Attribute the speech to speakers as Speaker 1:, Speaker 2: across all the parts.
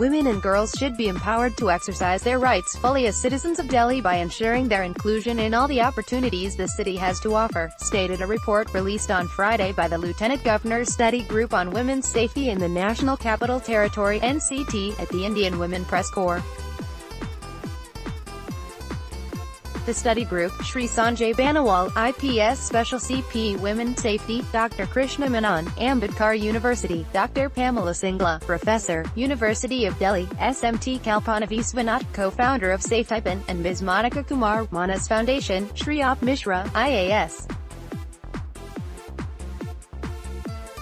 Speaker 1: Women and girls should be empowered to exercise their rights fully as citizens of Delhi by ensuring their inclusion in all the opportunities the city has to offer, stated a report released on Friday by the Lieutenant Governor's Study Group on Women's Safety in the National Capital Territory (NCT) at the Indian Women Press Corps. The study group, Shri Sanjay Baniwal, IPS Special CP Women Safety, Dr. Krishna Manon, Ambedkar University, Dr. Pamela Singla, Professor, University of Delhi, Smt Kalpana Viswanath, co-founder of SafeTypin, and Ms. Monica Kumar, Manas Foundation, Shri Mishra, IAS.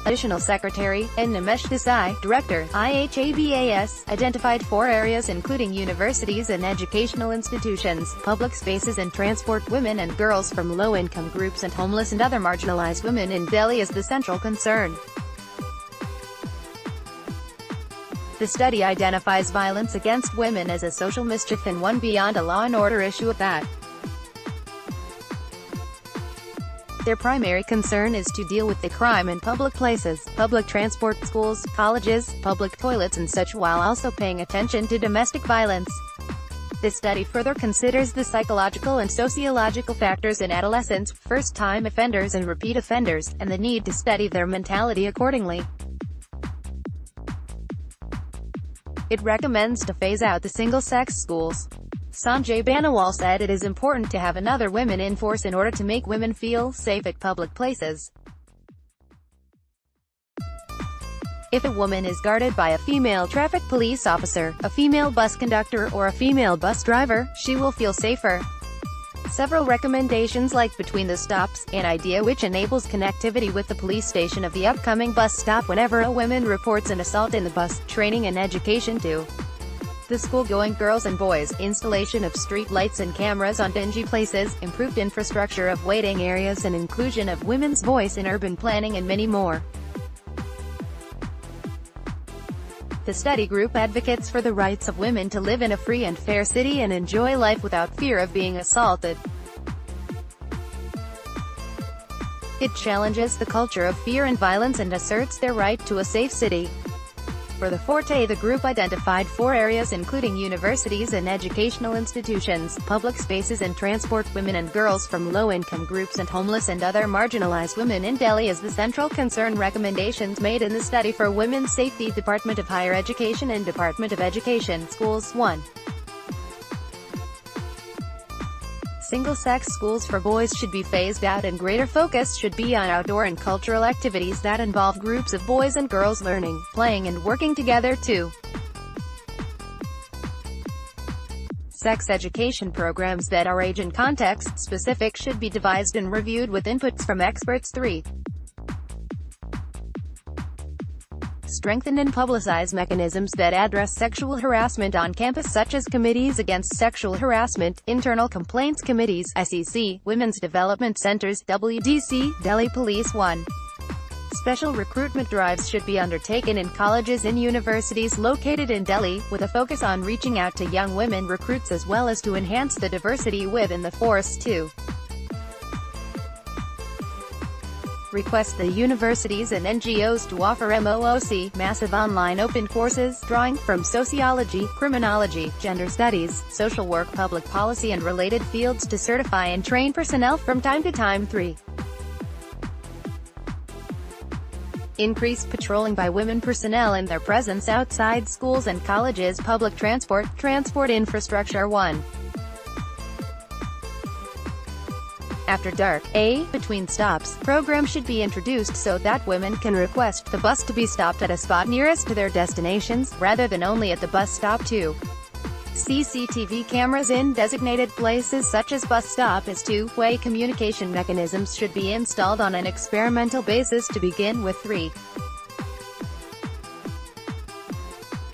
Speaker 1: Additional Secretary, and Nimesh Desai, Director, IHABAS, identified 4 areas including universities and educational institutions, public spaces and transport, women and girls from low-income groups and homeless and other marginalized women in Delhi as the central concern. The study identifies violence against women as a social mischief and one beyond a law and order issue at that. Their primary concern is to deal with the crime in public places, public transport, schools, colleges, public toilets and such, while also paying attention to domestic violence. This study further considers the psychological and sociological factors in adolescents, first-time offenders and repeat offenders, and the need to study their mentality accordingly. It recommends to phase out the single-sex schools. Sanjay Baniwal said it is important to have another women in force in order to make women feel safe at public places. If a woman is guarded by a female traffic police officer, a female bus conductor or a female bus driver, she will feel safer. Several recommendations like between the stops, an idea which enables connectivity with the police station of the upcoming bus stop whenever a woman reports an assault in the bus, training and education too. The school-going girls and boys, installation of street lights and cameras on dingy places, improved infrastructure of waiting areas and inclusion of women's voice in urban planning and many more. The study group advocates for the rights of women to live in a free and fair city and enjoy life without fear of being assaulted. It challenges the culture of fear and violence and asserts their right to a safe city. For the forte, the group identified 4 areas including universities and educational institutions, public spaces and transport, women and girls from low-income groups and homeless and other marginalized women in Delhi as the central concern. Recommendations made in the study for Women's Safety, Department of Higher Education and Department of Education, Schools 1. Single-sex schools for boys should be phased out and greater focus should be on outdoor and cultural activities that involve groups of boys and girls learning, playing and working together too. Sex education programs that are age and context specific should be devised and reviewed with inputs from experts. 3. Strengthen and publicize mechanisms that address sexual harassment on campus such as committees against sexual harassment, internal complaints committees, SEC, women's development centers, WDC, Delhi Police 1. Special recruitment drives should be undertaken in colleges and universities located in Delhi, with a focus on reaching out to young women recruits as well as to enhance the diversity within the force too. Request the universities and NGOs to offer MOOC, massive online open courses, drawing, from sociology, criminology, gender studies, social work, public policy and related fields to certify and train personnel from time to time. 3. Increased patrolling by women personnel and their presence outside schools and colleges. Public transport infrastructure 1. After dark, a between stops program should be introduced so that women can request the bus to be stopped at a spot nearest to their destinations, rather than only at the bus stop. 2. CCTV cameras in designated places such as bus stop as two-way communication mechanisms should be installed on an experimental basis to begin with. 3.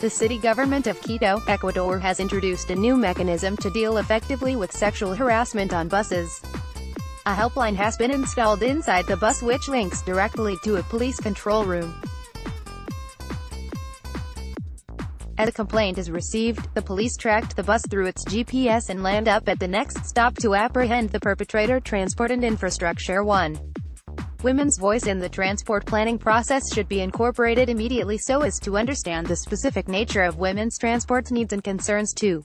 Speaker 1: The city government of Quito, Ecuador has introduced a new mechanism to deal effectively with sexual harassment on buses. A helpline has been installed inside the bus which links directly to a police control room. As a complaint is received, the police tracked the bus through its GPS and land up at the next stop to apprehend the perpetrator. Transport and infrastructure 1. Women's voice in the transport planning process should be incorporated immediately so as to understand the specific nature of women's transport needs and concerns too.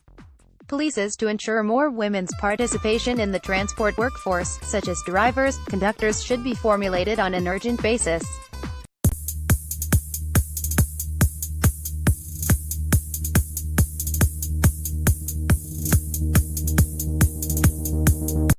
Speaker 1: Policies to ensure more women's participation in the transport workforce, such as drivers, conductors, should be formulated on an urgent basis.